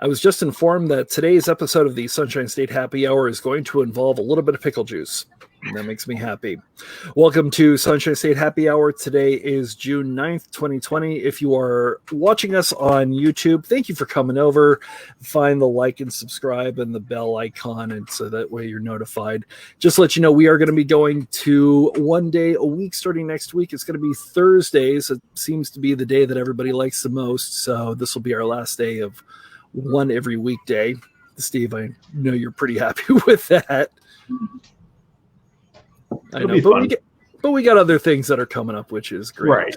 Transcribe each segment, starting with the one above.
I was just informed that today's episode of the Sunshine State Happy Hour is going to involve a little bit of pickle juice. And that makes me happy. Welcome to Sunshine State Happy Hour. Today is June 9th, 2020. If you are watching us on YouTube, thank you for coming over. Find the like and subscribe and the bell icon, and so that way you're notified. Just to let you know, we are going to be going to one day a week starting next week. It's going to be Thursdays. It seems to be the day that everybody likes the most. So this will be our last day of one every weekday. Steve, I know you're pretty happy with that. I know, but we got other things that are coming up, which is great. Right.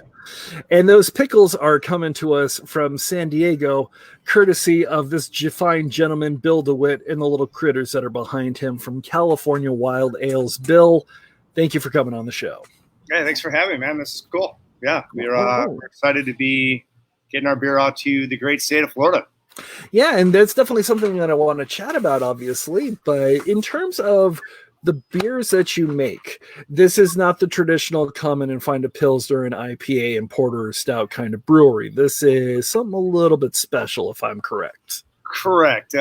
And those pickles are coming to us from San Diego, courtesy of this fine gentleman, Bill DeWitt, and the little critters that are behind him from California Wild Ales. Bill, thank you for coming on the show. Hey, thanks for having me, man. This is cool. Yeah, we're excited to be getting our beer out to the great state of Florida. Yeah, and that's definitely something that I want to chat about, obviously. But in terms of the beers that you make, this is not the traditional come in and find a Pilsner, an IPA, and porter or stout kind of brewery. This is something a little bit special, if I'm correct. Correct.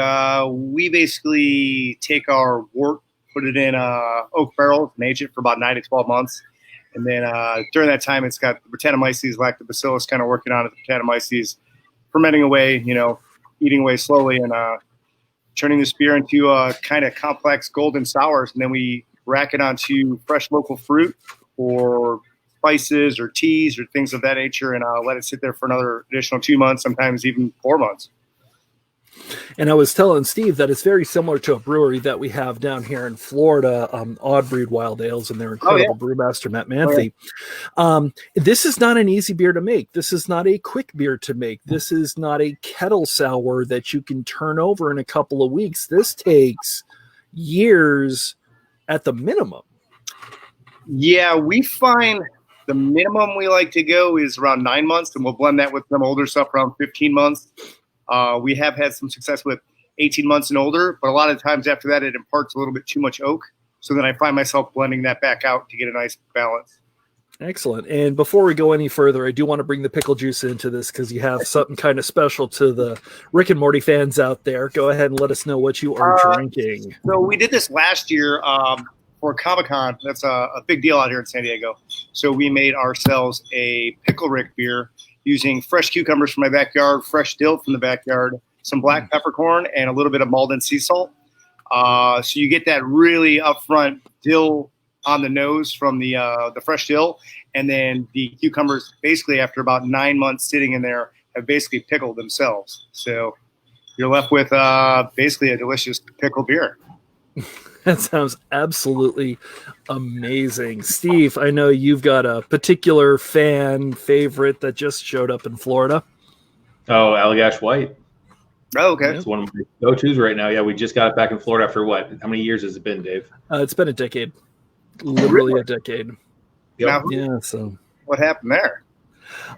We basically take our wort, put it in oak barrels, and age it for about 9 to 12 months. And then during that time, it's got the Brettanomyces, lactobacillus kind of working on it, the Brettanomyces fermenting away, eating away slowly, and turning this beer into a kind of complex golden sours. And then we rack it onto fresh local fruit or spices or teas or things of that nature, and let it sit there for another additional 2 months, sometimes even 4 months. And I was telling Steve that it's very similar to a brewery that we have down here in Florida, Odd Breed Wild Ales, and their incredible brewmaster, Matt Manthe. This is not an easy beer to make. This is not a quick beer to make. This is not a kettle sour that you can turn over in a couple of weeks. This takes years at the minimum. Yeah, we find the minimum we like to go is around 9 months, and we'll blend that with some older stuff around 15 months. We have had some success with 18 months and older, but a lot of times after that, it imparts a little bit too much oak. So then I find myself blending that back out to get a nice balance. Excellent. And before we go any further, I do want to bring the pickle juice into this because you have something kind of special to the Rick and Morty fans out there. Go ahead and let us know what you are drinking. So we did this last year for Comic-Con. That's a big deal out here in San Diego. So we made ourselves a Pickle Rick beer using fresh cucumbers from my backyard, fresh dill from the backyard, some black peppercorn, and a little bit of Malden sea salt. So you get that really upfront dill on the nose from the fresh dill, and then the cucumbers, basically after about 9 months sitting in there, have basically pickled themselves. So you're left with basically a delicious pickled beer. That sounds absolutely amazing. Steve, I know you've got a particular fan favorite that just showed up in Florida. Oh, Allagash White. Oh, okay. It's one of my go-tos right now. Yeah, we just got it back in Florida after what? How many years has it been, Dave? It's been a decade. Literally a decade. Yep. Yeah, so what happened there?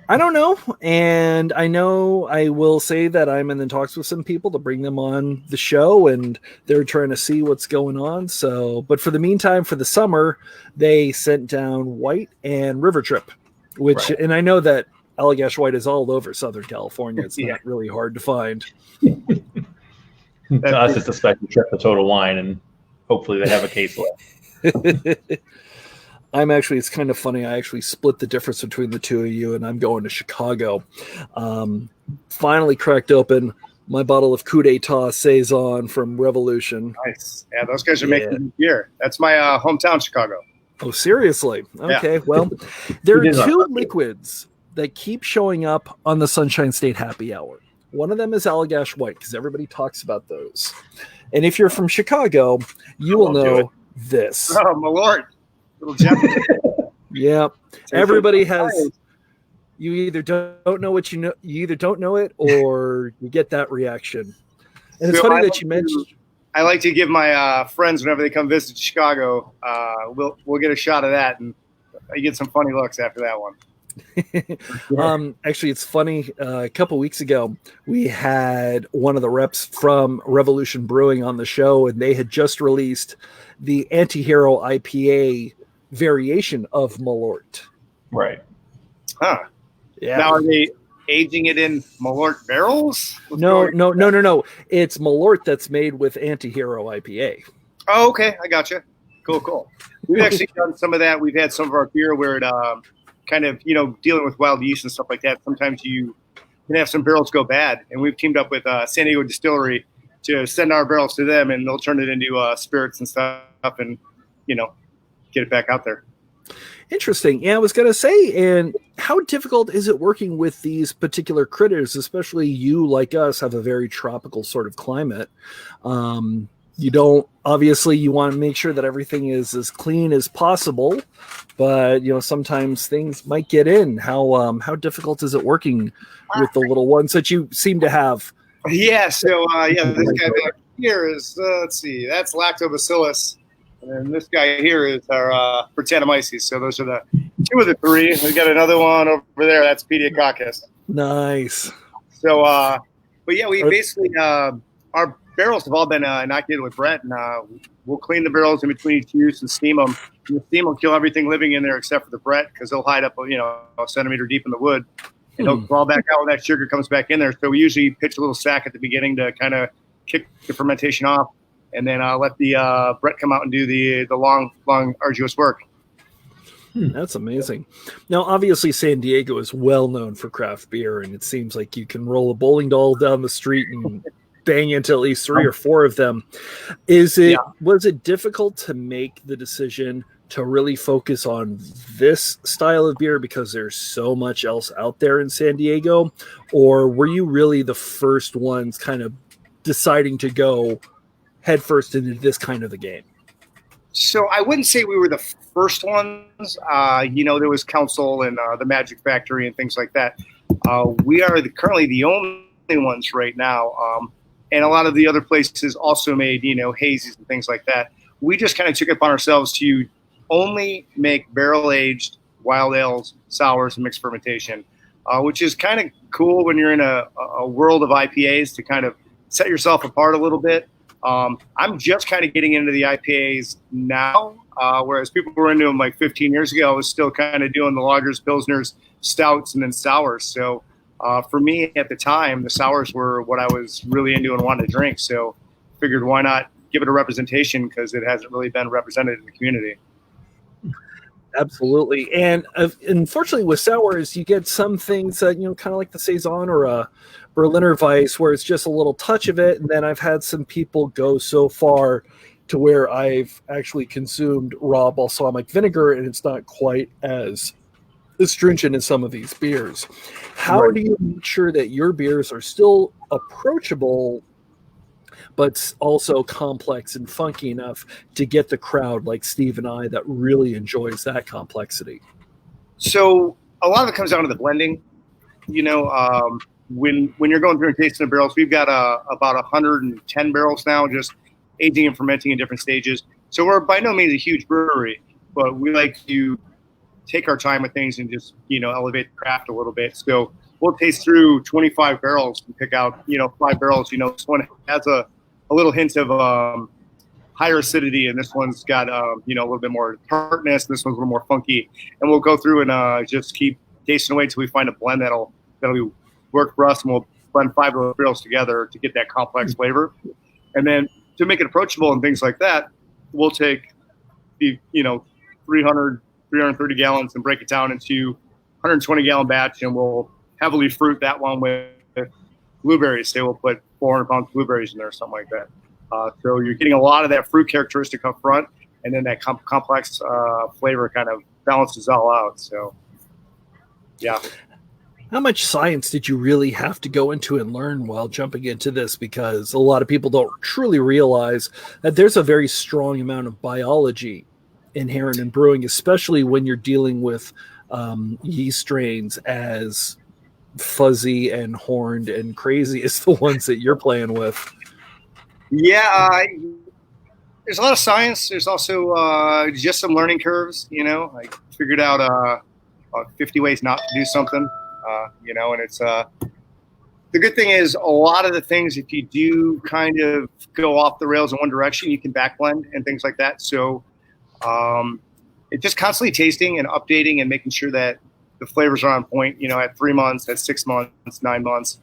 I don't know. And I know I will say that I'm in the talks with some people to bring them on the show, and they're trying to see what's going on. So, but for the meantime, for the summer, they sent down White and River Trip, which, and I know that Allagash White is all over Southern California. It's not really hard to find. To us, it's a special trip to Total Wine, and hopefully they have a case left. It's kind of funny. I actually split the difference between the two of you, and I'm going to Chicago. Finally cracked open my bottle of Coup d'etat Saison from Revolution. Nice. Yeah, those guys are making good beer. That's my hometown, Chicago. Oh, seriously? Okay. Yeah. Well, there are two liquids that keep showing up on the Sunshine State Happy Hour. One of them is Allagash White, because everybody talks about those. And if you're from Chicago, you will know this. Oh, my Lord. Little gem. Yeah. Everybody has. You either don't know what you know. You either don't know it, or you get that reaction. And it's funny that you mentioned. I like to give my friends whenever they come visit Chicago. We'll get a shot of that, and I get some funny looks after that one. Actually, it's funny. A couple weeks ago, we had one of the reps from Revolution Brewing on the show, and they had just released the Antihero IPA variation of Malort. Right. Huh. Yeah. Now, are aging it in Malort barrels? No. It's Malort that's made with Anti-Hero IPA. Oh, okay. I got you. Cool. We've actually done some of that. We've had some of our beer where it kind of, dealing with wild yeast and stuff like that. Sometimes you can have some barrels go bad. And we've teamed up with San Diego Distillery to send our barrels to them, and they'll turn it into spirits and stuff and, get it back out there. Interesting. Yeah, I was going to say, and how difficult is it working with these particular critters, especially you, like us, have a very tropical sort of climate. You want to make sure that everything is as clean as possible, but, sometimes things might get in. How difficult is it working with the little ones that you seem to have? Yeah. So, this guy back here is, let's see, that's Lactobacillus. And this guy here is our Brettanomyces. So those are the two of the three. We got another one over there. That's Pediococcus. Nice. So, but yeah, we basically our barrels have all been inoculated with Brett, and we'll clean the barrels in between each use and steam them. And the steam will kill everything living in there except for the Brett, because they'll hide up, a centimeter deep in the wood, and they'll crawl back out when that sugar comes back in there. So we usually pitch a little sack at the beginning to kind of kick the fermentation off, and then let the Brett come out and do the long, arduous work. That's amazing. Now, obviously, San Diego is well known for craft beer, and it seems like you can roll a bowling ball down the street and bang into at least 3 or 4 of them. Was it difficult to make the decision to really focus on this style of beer because there's so much else out there in San Diego, or were you really the first ones kind of deciding to go headfirst into this kind of the game? So I wouldn't say we were the first ones. There was Council and the Magic Factory and things like that. We are currently the only ones right now. And a lot of the other places also made, hazies and things like that. We just kind of took it upon ourselves to only make barrel-aged wild ales, sours, and mixed fermentation, which is kind of cool when you're in a world of IPAs to kind of set yourself apart a little bit. I'm just kind of getting into the IPAs now, whereas people were into them like 15 years ago. I was still kind of doing the lagers, pilsners, stouts, and then sours. So for me at the time, the sours were what I was really into and wanted to drink. So figured why not give it a representation, because it hasn't really been represented in the community. Absolutely. And unfortunately with sours, you get some things that, kind of like the Saison or a Berliner Weiss, where it's just a little touch of it. And then I've had some people go so far to where I've actually consumed raw balsamic vinegar, and it's not quite as astringent as some of these beers. How do you make sure that your beers are still approachable, but also complex and funky enough to get the crowd like Steve and I that really enjoys that complexity? So a lot of it comes down to the blending. When you're going through and tasting the barrels, we've got about 110 barrels now, just aging and fermenting in different stages. So we're by no means a huge brewery, but we like to take our time with things and just, elevate the craft a little bit. So we'll taste through 25 barrels and pick out, 5 barrels. This one has a little hint of higher acidity, and this one's got, a little bit more tartness. This one's a little more funky. And we'll go through and just keep tasting away until we find a blend that'll work for us, and we'll blend 5 of those barrels together to get that complex flavor. And then to make it approachable and things like that, we'll take the 330 gallons and break it down into 120-gallon batch, and we'll heavily fruit that one with blueberries. Say we'll put 400 pounds of blueberries in there or something like that. So you're getting a lot of that fruit characteristic up front, and then that complex flavor kind of balances all out. So, yeah. How much science did you really have to go into and learn while jumping into this? Because a lot of people don't truly realize that there's a very strong amount of biology inherent in brewing, especially when you're dealing with yeast strains as fuzzy and horned and crazy as the ones that you're playing with. Yeah, there's a lot of science. There's also just some learning curves. I figured out 50 ways not to do something. And it's the good thing is a lot of the things, if you do kind of go off the rails in one direction, you can backblend and things like that. So it's just constantly tasting and updating and making sure that the flavors are on point, at 3 months, at 6 months, 9 months.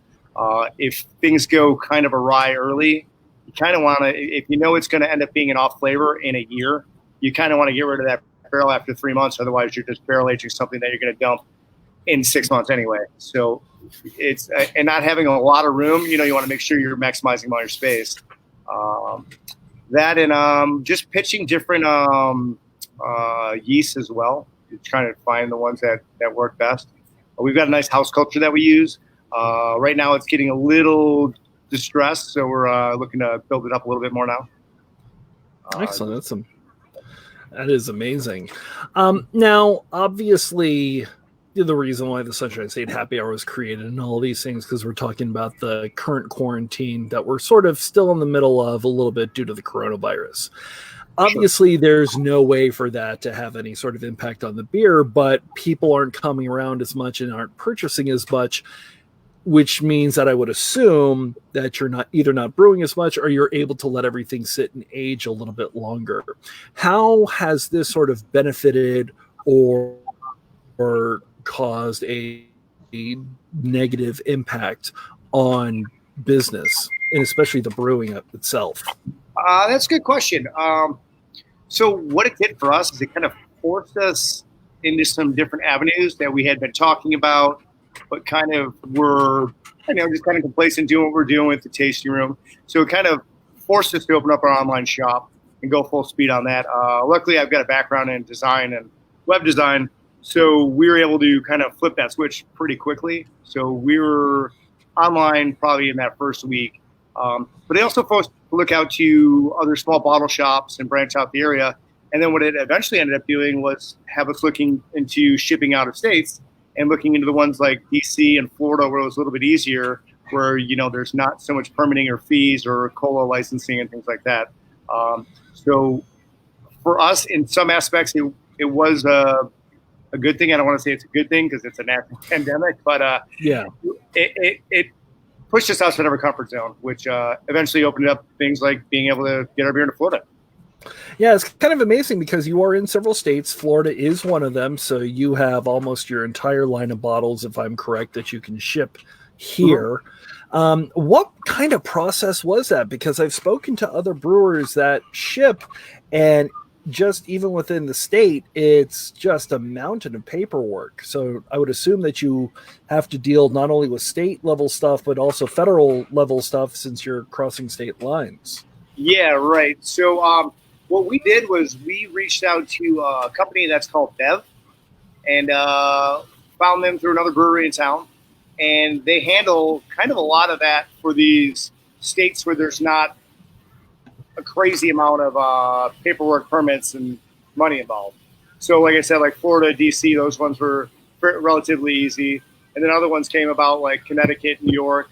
If things go kind of awry early, you kind of want to, if it's going to end up being an off flavor in a year, you kind of want to get rid of that barrel after 3 months. Otherwise, you're just barrel aging something that you're going to dump in 6 months anyway. So it's, and not having a lot of room, you want to make sure you're maximizing all your space. That and just pitching different yeasts as well. Trying to find the ones that work best. We've got a nice house culture that we use. Right now it's getting a little distressed, so we're looking to build it up a little bit more now. Excellent. That is amazing. Now, obviously, the reason why the Sunshine State Happy Hour was created and all these things, because we're talking about the current quarantine that we're sort of still in the middle of a little bit due to the coronavirus. Obviously, there's no way for that to have any sort of impact on the beer, but people aren't coming around as much and aren't purchasing as much, which means that I would assume that you're not brewing as much, or you're able to let everything sit and age a little bit longer. How has this sort of benefited or caused a negative impact on business, and especially the brewing itself? That's a good question. So what it did for us is it kind of forced us into some different avenues that we had been talking about, but kind of were, just kind of complacent doing what we're doing with the tasting room. So it kind of forced us to open up our online shop and go full speed on that. Luckily, I've got a background in design and web design, so we were able to kind of flip that switch pretty quickly. So we were online probably in that first week. But they also forced to look out to other small bottle shops and branch out the area. And then what it eventually ended up doing was have us looking into shipping out of states and looking into the ones like DC and Florida, where it was a little bit easier, where, there's not so much permitting or fees or cola licensing and things like that. So for us, in some aspects, it was a good thing. I don't want to say it's a good thing because it's a national pandemic, but it pushed us outside of our comfort zone, which eventually opened up things like being able to get our beer into Florida. Yeah, it's kind of amazing because you are in several states. Florida is one of them, so you have almost your entire line of bottles, if I'm correct, that you can ship here. What kind of process was that? Because I've spoken to other brewers that ship, and just even within the state, it's just a mountain of paperwork. So I would assume that you have to deal not only with state level stuff, but also federal level stuff since you're crossing state lines. Yeah, right. So what we did was we reached out to a company that's called Bev and found them through another brewery in town. And they handle kind of a lot of that for these states where there's not a crazy amount of paperwork, permits, and money involved. So like I said, like Florida, DC, those ones were relatively easy. And then other ones came about like Connecticut, New York,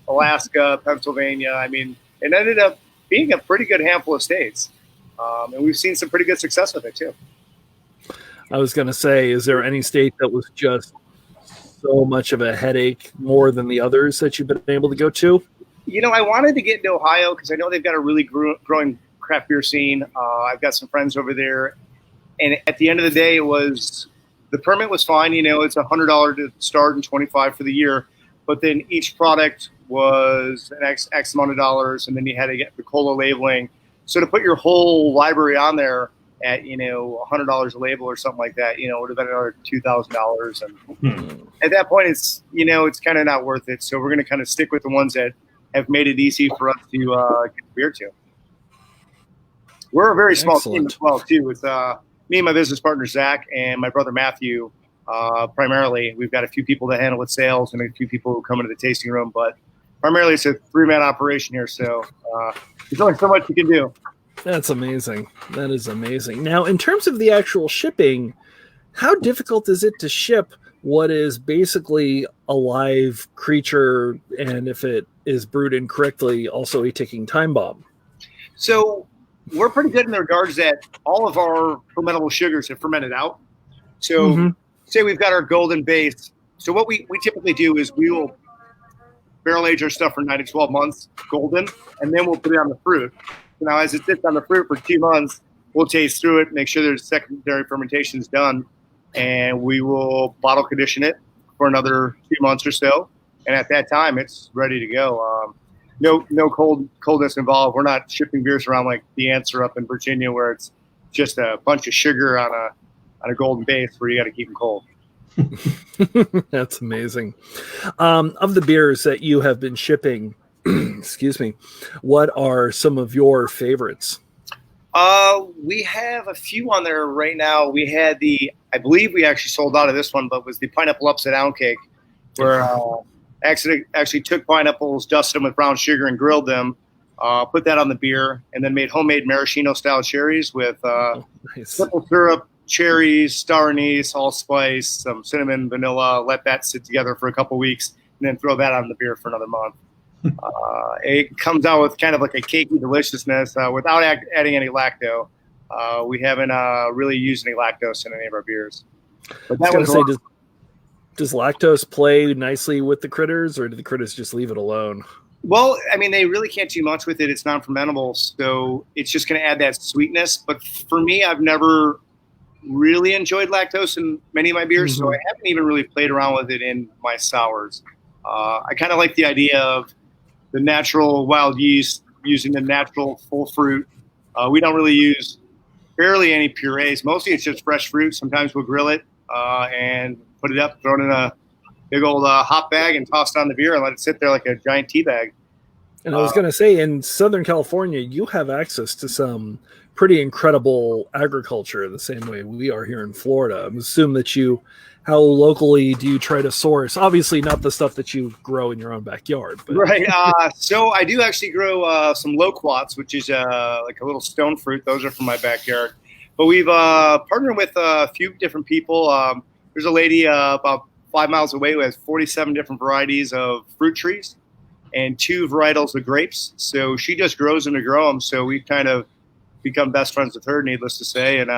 Alaska, Pennsylvania. I mean, it ended up being a pretty good handful of states. And we've seen some pretty good success with it too. I was going to say, is there any state that was just so much of a headache more than the others that you've been able to go to? I wanted to get into Ohio because I know they've got a really growing craft beer scene. I've got some friends over there. And at the end of the day, the permit was fine. It's $100 to start and $25 for the year. But then each product was an X amount of dollars, and then you had to get the cola labeling. So to put your whole library on there at $100 a label or something like that, it would have been another $2,000. And at that point, it's kind of not worth it. So we're going to kind of stick with the ones that have made it easy for us to get the beer to. We're a very small team as well too. With me and my business partner Zach and my brother Matthew. Primarily, we've got a few people that handle with sales and a few people who come into the tasting room, but primarily it's a 3-man operation here. So there's only so much you can do. That's amazing. That is amazing. Now, in terms of the actual shipping, how difficult is it to ship what is basically a live creature, and if it is brewed incorrectly, also a ticking time bomb? So we're pretty good in the regards that all of our fermentable sugars have fermented out. So say we've got our golden base. So what we typically do is we will barrel age our stuff for 9 to 12 months, golden, and then we'll put it on the fruit. So now as it sits on the fruit for 2 months, we'll taste through it, make sure there's secondary fermentation is done. and we will bottle condition it for another 2 months or so. And at that time, it's ready to go. No coldness involved. We're not shipping beers around like the Answer up in Virginia, where it's just a bunch of sugar on a golden base where you got to keep them cold. That's amazing. Of the beers that you have been shipping, excuse me, what are some of your favorites? We have a few on there right now. We had I believe we actually sold out of this one, but was the pineapple upside down cake, where actually took pineapples, dusted them with brown sugar, and grilled them. Put that on the beer, and then made homemade maraschino style cherries with simple syrup, cherries, star anise, allspice, some cinnamon, vanilla. Let that sit together for a couple weeks, and then throw that on the beer for another month. It comes out with kind of like a cakey deliciousness without adding any lacto. We haven't really used any lactose in any of our beers. But that was does lactose play nicely with the critters, or do the critters just leave it alone? Well, I mean, they really can't do much with it. It's non-fermentable, so it's just going to add that sweetness. But for me, I've never really enjoyed lactose in many of my beers, so I haven't even really played around with it in my sours. I kind of like the idea of the natural wild yeast, using the natural full fruit. We don't really use barely any purees. Mostly it's just fresh fruit. Sometimes we'll grill it and put it up, throw it in a big old hop bag and toss it on the beer and let it sit there like a giant tea bag. And I was going to say, in Southern California, you have access to some pretty incredible agriculture the same way we are here in Florida. I'm assuming that how locally do you try to source? Obviously not the stuff that you grow in your own backyard. But. Right. So I do actually grow some loquats, which is like a little stone fruit. Those are from my backyard. But we've partnered with a few different people. There's a lady about 5 miles away who has 47 different varieties of fruit trees and 2 varietals of grapes. So she just grows them to grow them. So we've kind of become best friends with her, needless to say. And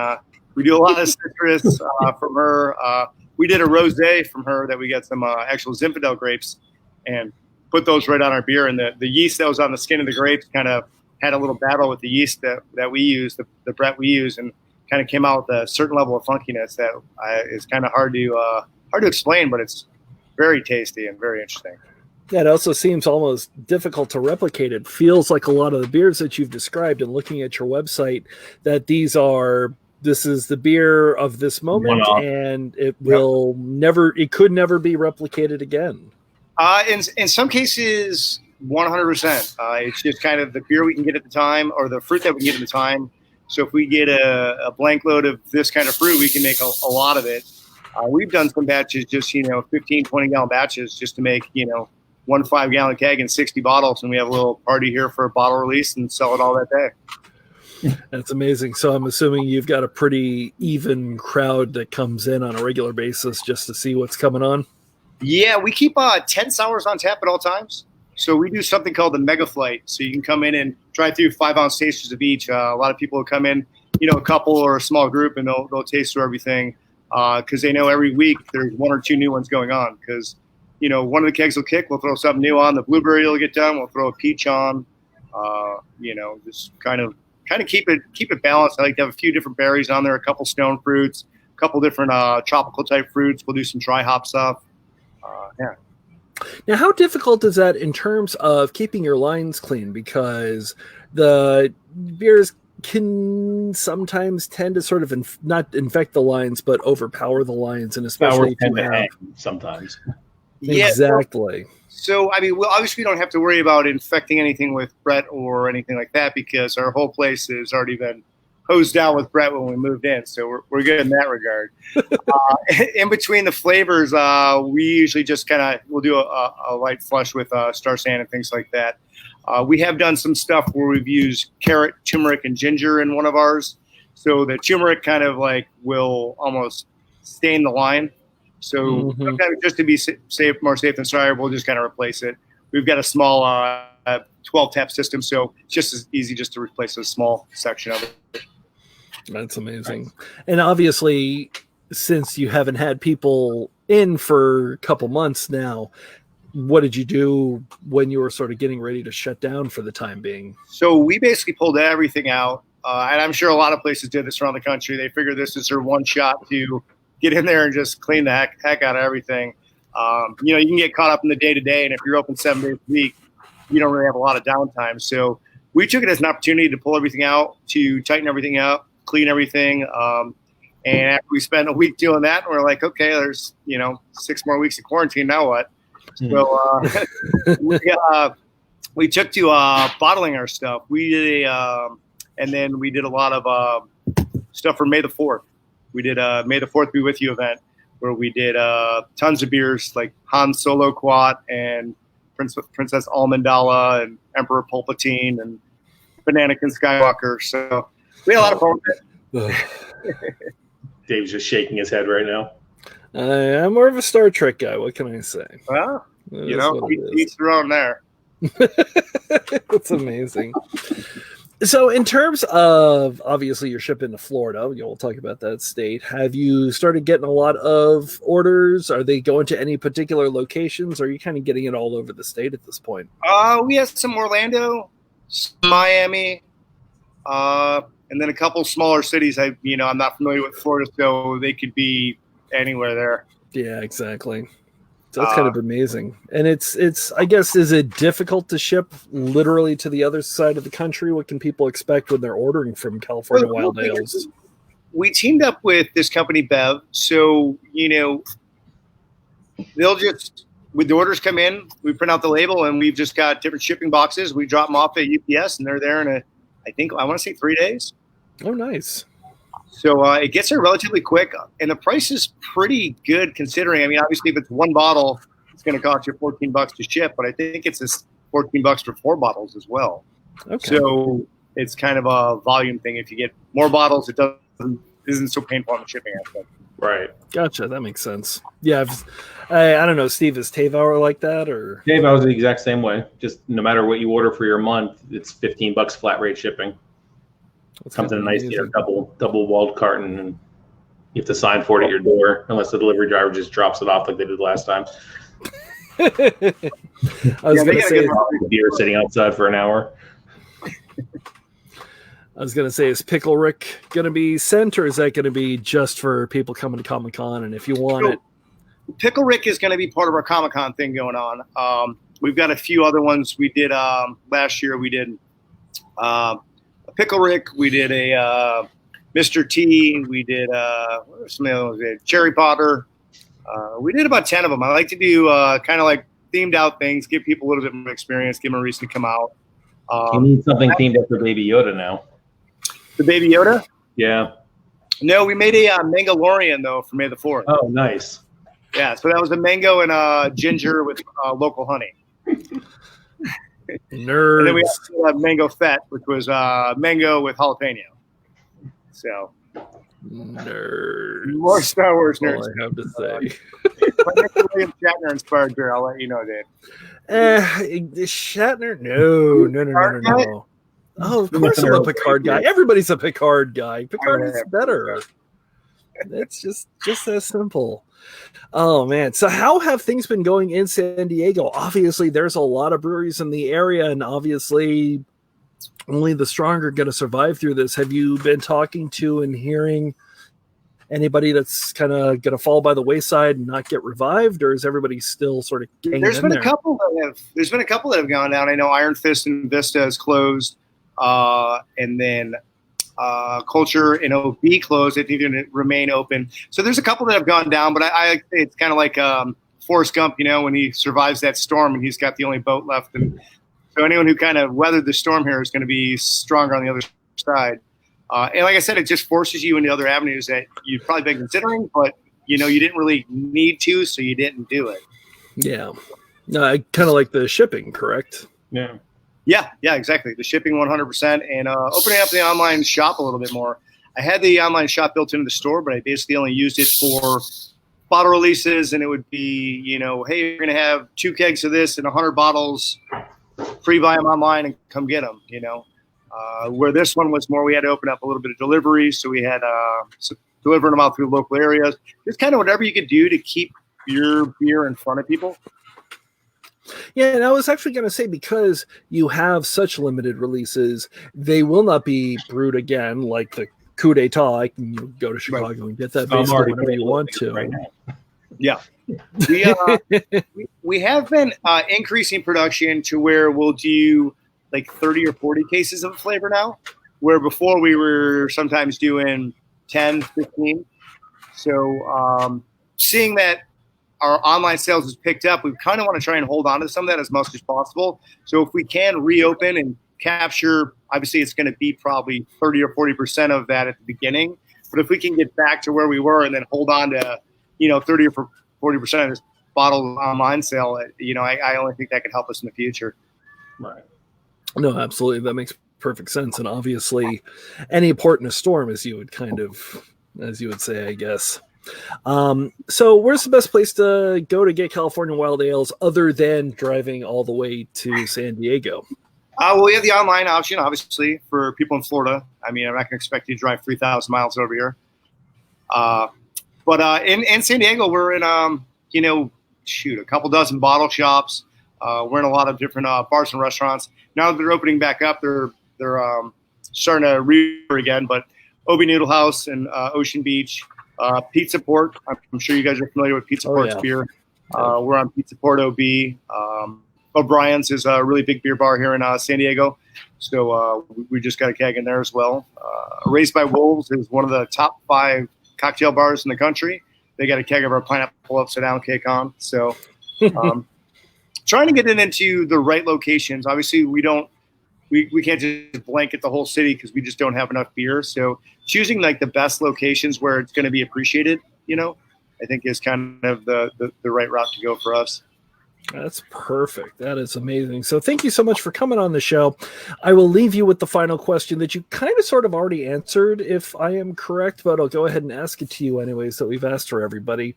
we do a lot of citrus from her. We did a rosé from her that we got some actual Zinfandel grapes and put those right on our beer. And the yeast that was on the skin of the grapes kind of had a little battle with the yeast that we use, the Brett we use, and kind of came out with a certain level of funkiness that is kind of hard to explain, but it's very tasty and very interesting. That also seems almost difficult to replicate. It feels like a lot of the beers that you've described, and looking at your website, that this is the beer of this moment, and it could never be replicated again. In some cases, 100%. It's just kind of the beer we can get at the time, or the fruit that we can get at the time. So if we get a blank load of this kind of fruit, we can make a lot of it. We've done some batches, just 15, 20 gallon batches, just to make 1 5-gallon keg and 60 bottles, and we have a little party here for a bottle release and sell it all that day. That's amazing. So I'm assuming you've got a pretty even crowd that comes in on a regular basis just to see what's coming on. Yeah, we keep 10 sours on tap at all times. So we do something called the Mega Flight. So you can come in and try through 5-ounce tasters of each. A lot of people will come in, a couple or a small group, and they'll taste through everything because they know every week there's 1 or 2 new ones going on. Because one of the kegs will kick, we'll throw something new on. The blueberry will get done, we'll throw a peach on. Just kind of keep it balanced. I like to have a few different berries on there, a couple stone fruits, a couple different tropical type fruits. We'll do some dry hop stuff. Yeah. Now, how difficult is that in terms of keeping your lines clean? Because the beers can sometimes tend to sort of not infect the lines, but overpower the lines, and especially if you have sometimes. Yeah, exactly. So, I mean, obviously we don't have to worry about infecting anything with Brett or anything like that because our whole place has already been hosed down with Brett when we moved in. So we're good in that regard. In between the flavors, we usually just we'll do a light flush with Star Sand and things like that. We have done some stuff where we've used carrot, turmeric, and ginger in one of ours. So the turmeric kind of will almost stain the line. So sometimes just to be more safe than sorry, we'll just kind of replace it. We've got a small 12-tap system, so it's just as easy just to replace a small section of it. That's amazing. Right. And obviously, since you haven't had people in for a couple months now, what did you do when you were sort of getting ready to shut down for the time being? So we basically pulled everything out, and I'm sure a lot of places did this around the country. They figured this is their one shot to get in there and just clean the heck out of everything. You can get caught up in the day-to-day, and if you're open 7 days a week, you don't really have a lot of downtime. So we took it as an opportunity to pull everything out, to tighten everything up, clean everything. And after we spent a week doing that, we're like, okay, there's 6 more weeks of quarantine. Now what? So we took to bottling our stuff. We did and then we did a lot of stuff for May the 4th. We did a May the 4th Be With You event where we did tons of beers like Han Solo Quat and Princess Almondala and Emperor Palpatine and Bananakin Skywalker. So we had a lot of fun with it. Dave's just shaking his head right now. I'm more of a Star Trek guy. What can I say? Well, each their own there. That's amazing. So in terms of, obviously, you're shipping to Florida. We'll talk about that state. Have you started getting a lot of orders? Are they going to any particular locations? Or are you kind of getting it all over the state at this point? We have some Orlando, some Miami, and then a couple smaller cities. I'm not familiar with Florida, so they could be anywhere there. Yeah, exactly. So that's kind of amazing. And it's I guess, is it difficult to ship literally to the other side of the country? What can people expect when they're ordering from California Wild Ales? We teamed up with this company, Bev. So, they'll just, with the orders come in, we print out the label, and we've just got different shipping boxes. We drop them off at UPS, and they're there in I want to say 3 days. Oh, nice. So it gets there relatively quick, and the price is pretty good considering. I mean, obviously, if it's one bottle, it's going to cost you $14 to ship, but I think it's just $14 for 4 bottles as well. Okay. So it's kind of a volume thing. If you get more bottles, it isn't so painful on the shipping aspect. Right. Gotcha. That makes sense. Yeah. I don't know, Steve, is Tavauer like that, or? Tavauer's the exact same way. Just no matter what you order for your month, it's $15 flat rate shipping. It comes in a nice double walled carton, and you have to sign for it at your door, unless the delivery driver just drops it off like they did last time. I was going to say beer sitting outside for an hour. I was going to say, is Pickle Rick going to be sent, or is that going to be just for people coming to Comic-Con? And if you want it, Pickle Rick is going to be part of our Comic-Con thing going on. We've got a few other ones. We did last year. We did a Pickle Rick. We did a Mr. T. We did what are some of the other ones? We did Cherry Potter. We did about 10 of them. I like to do kind of like themed out things, give people a little bit more experience, give them a reason to come out. You need something themed after Baby Yoda now. The Baby Yoda? Yeah. No, we made a Mangalorean, though, for May the 4th. Oh, nice. Yeah, so that was a mango and ginger with local honey. Nerds. And then we also had Mango Fett, which was mango with jalapeno. So. Nerds. More Star Wars nerds. All I have to say. William Shatner inspired beer. I'll let you know, Dave. Shatner? No. Oh, of course I'm a Picard guy. Everybody's a Picard guy. Picard is better. It's just as simple. Oh, man. So how have things been going in San Diego? Obviously, there's a lot of breweries in the area, and obviously only the strong are going to survive through this. Have you been talking to and hearing anybody that's kind of going to fall by the wayside and not get revived, or is everybody still sort of hanging There's been in there? There's been a couple that have gone down. I know Iron Fist and Vista has closed, and then Culture and OB closed. I think they're going to remain open. So there's a couple that have gone down, but I it's kind of like Forrest Gump, when he survives that storm and he's got the only boat left. And so anyone who kind of weathered the storm here is going to be stronger on the other side. And like I said, it just forces you into other avenues that you've probably been considering, but you didn't really need to, so you didn't do it. Yeah. No, I kind of like the shipping, correct? Yeah. Yeah, exactly. The shipping 100%, and opening up the online shop a little bit more. I had the online shop built into the store, but I basically only used it for bottle releases, and it would be, hey, you're going to have 2 kegs of this and 100 bottles, free buy them online and come get them, Where this one was more, we had to open up a little bit of delivery, so we had delivering them out through local areas. Just kind of whatever you could do to keep your beer in front of people. Yeah, and I was actually going to say, because you have such limited releases, they will not be brewed again like the coup d'etat, I can go to Chicago and get that basically whenever you want to. Right now. Yeah. We have been increasing production to where we'll do like 30 or 40 cases of flavor now, where before we were sometimes doing 10, 15. So seeing that our online sales has picked up, we kind of want to try and hold on to some of that as much as possible. So if we can reopen and capture, obviously it's going to be probably 30 or 40% of that at the beginning. But if we can get back to where we were and then hold on to, 30 or 40% of this bottle online sale, I only think that could help us in the future. Right. No, absolutely. That makes perfect sense. And obviously any port in a storm, as you would say, I guess. So where's the best place to go to get California wild ales other than driving all the way to San Diego? Well, we have the online option, obviously, for people in Florida. I mean, I'm not going to expect you to drive 3,000 miles over here. But in San Diego, we're in, a couple dozen bottle shops. We're in a lot of different bars and restaurants. Now that they're opening back up, they're starting to re again. But Obi Noodle House and Ocean Beach, Pizza Port. I'm sure you guys are familiar with Pizza Port's beer. We're on Pizza Port OB. O'Brien's is a really big beer bar here in San Diego. So we just got a keg in there as well. Raised by Wolves is one of the top 5 cocktail bars in the country. They got a keg of our pineapple upside down cake on. So trying to get it into the right locations. Obviously, we can't just blanket the whole city because we just don't have enough beer. So choosing like the best locations where it's going to be appreciated, I think is kind of the right route to go for us. That's perfect. That is amazing. So thank you so much for coming on the show. I will leave you with the final question that you kind of sort of already answered, if I am correct, but I'll go ahead and ask it to you anyways that we've asked for everybody.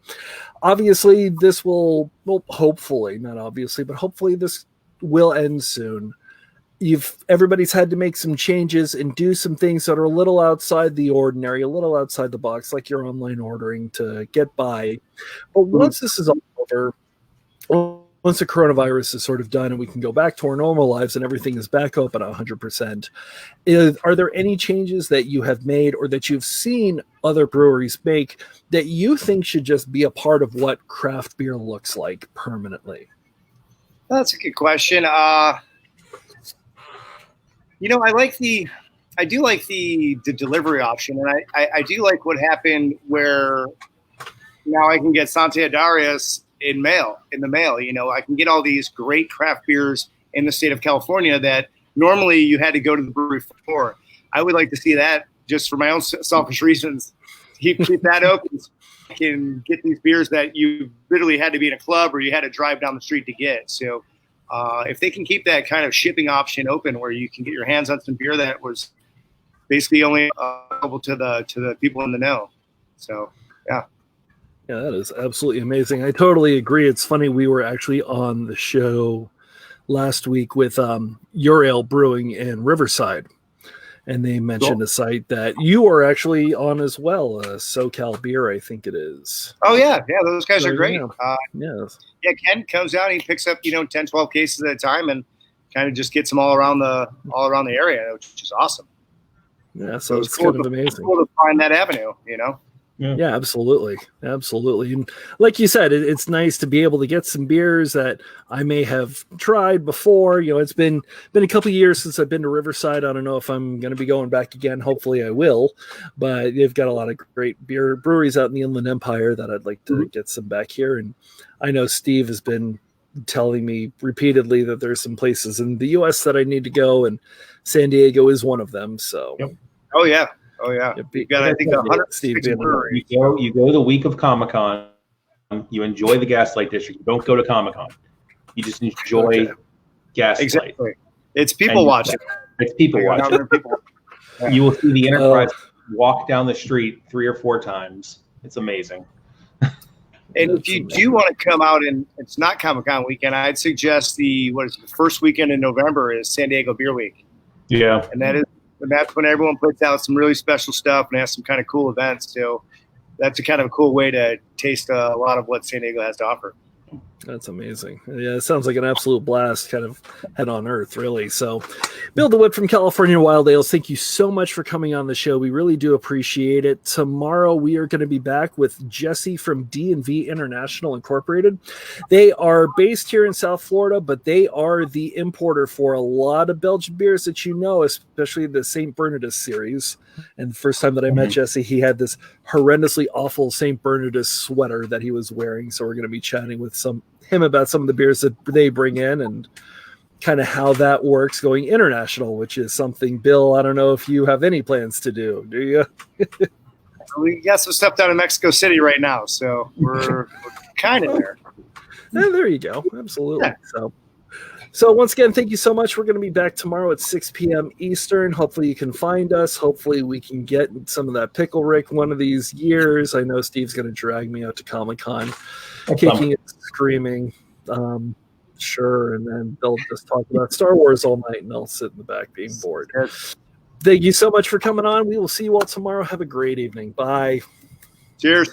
Obviously, this will, well, hopefully, not obviously, but hopefully this will end soon. Everybody's had to make some changes and do some things that are a little outside the ordinary, a little outside the box, like your online ordering to get by. But once this is all over, once the coronavirus is sort of done and we can go back to our normal lives and everything is back open 100%, are there any changes that you have made or that you've seen other breweries make that you think should just be a part of what craft beer looks like permanently? That's a good question. I do like the delivery option, and I do like what happened where now I can get Santa Darius in the mail. I can get all these great craft beers in the state of California that normally you had to go to the brewery for. I would like to see that, just for my own selfish reasons, keep that open. So I can get these beers that you literally had to be in a club or you had to drive down the street to get. So if they can keep that kind of shipping option open where you can get your hands on some beer that was basically only available to the people in the know. So, yeah. Yeah, that is absolutely amazing. I totally agree. It's funny, we were actually on the show last week with Your Ale Brewing in Riverside, and they mentioned a site that you are actually on as well, SoCal Beer, I think it is. Oh, yeah. Yeah, those guys are great. Yes. Yeah, Ken comes out, he picks up 10, 12 cases at a time and kind of just gets them all around the area, which is awesome. Yeah, so it's kind of amazing. Cool to find that avenue, Yeah, absolutely. And like you said, it's nice to be able to get some beers that I may have tried before. It's been a couple of years since I've been to Riverside. I don't know if I'm going to be going back again. Hopefully I will. But they've got a lot of great breweries out in the Inland Empire that I'd like to get some back here. And I know Steve has been telling me repeatedly that there's some places in the U.S. that I need to go, and San Diego is one of them. So, Yep. Oh, yeah. You got, I think, 106 breweries. You go the week of Comic-Con. You enjoy the Gaslight District. You don't go to Comic-Con. You just enjoy Gaslight. Exactly. It's people watching. It's people watching. Yeah. You will see the Enterprise walk down the street 3 or 4 times. It's amazing. And if you do want to come out and it's not Comic-Con weekend, I'd suggest the first weekend in November is San Diego Beer Week. Yeah. And that's when everyone puts out some really special stuff and has some kind of cool events. So that's a kind of a cool way to taste a lot of what San Diego has to offer. That's amazing. Yeah, it sounds like an absolute blast, kind of head on earth, really. So, Bill DeWitt from California Wild Ales, thank you so much for coming on the show. We really do appreciate it. Tomorrow, we are going to be back with Jesse from D&V International Incorporated. They are based here in South Florida, but they are the importer for a lot of Belgian beers that you know, especially the St. Bernardus series. And the first time that I met Jesse, he had this horrendously awful St. Bernardus sweater that he was wearing. So we're going to be chatting with him about some of the beers that they bring in and kind of how that works going international, which is something, Bill, I don't know if you have any plans to do you? We got some stuff down in Mexico City right now, so we're kind of there. Yeah, there you go. Absolutely. Yeah. So once again, thank you so much. We're going to be back tomorrow at 6 p.m. Eastern. Hopefully you can find us. Hopefully we can get some of that Pickle Rick one of these years. I know Steve's going to drag me out to Comic-Con, kicking and screaming. Sure. And then they'll just talk about Star Wars all night, and I'll sit in the back being bored. Thank you so much for coming on. We will see you all tomorrow. Have a great evening. Bye. Cheers.